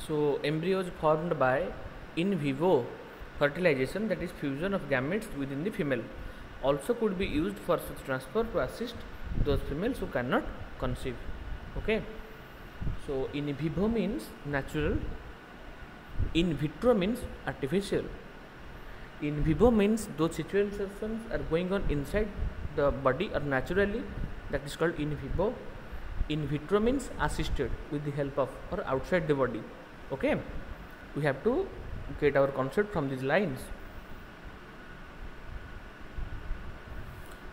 So embryos formed by in vivo fertilization, that is fusion of gametes within the female, also could be used for such transfer to assist those females who cannot conceive. Okay. So in vivo means natural, in vitro means artificial. In vivo means those situations are going on inside the body or naturally, that is called in vivo. In vitro means assisted with the help of or outside the body. Okay, we have to get our concept from these lines.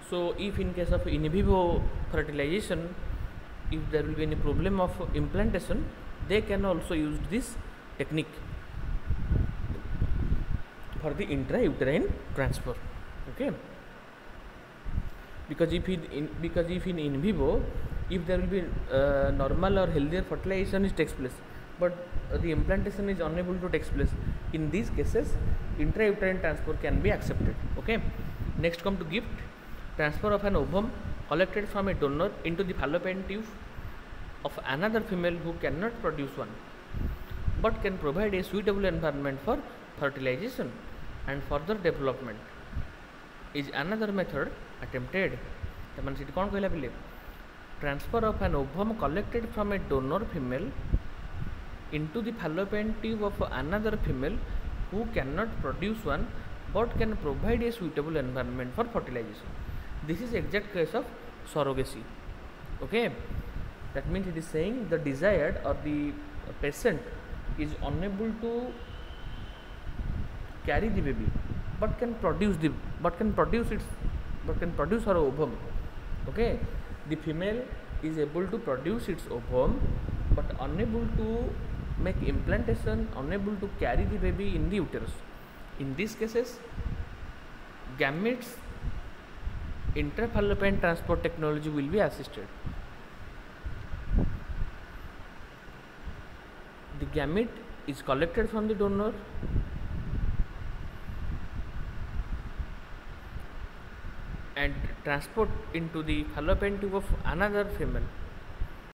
So if in case of in vivo fertilization, if there will be any problem of implantation, they can also use this technique for the intrauterine transfer. Okay, because if in vivo, if there will be normal or healthier fertilization takes place, but the implantation is unable to take place, in these cases intrauterine transfer can be accepted. Okay, next come to gift. Transfer of an ovum collected from a donor into the fallopian tube of another female who cannot produce one but can provide a suitable environment for fertilization and further development is another method attempted. Transfer of an ovum collected from a donor female into the fallopian tube of another female who cannot produce one but can provide a suitable environment for fertilization. This is exact case of surrogacy. Okay, that means it is saying the desired or the patient is unable to carry the baby but can produce her ovum. Okay, the female is able to produce its ovum but unable to make implantation, unable to carry the baby in the uterus. In these cases, gametes intrafallopian transport technology will be assisted. The gamete is collected from the donor and transport into the fallopian tube of another female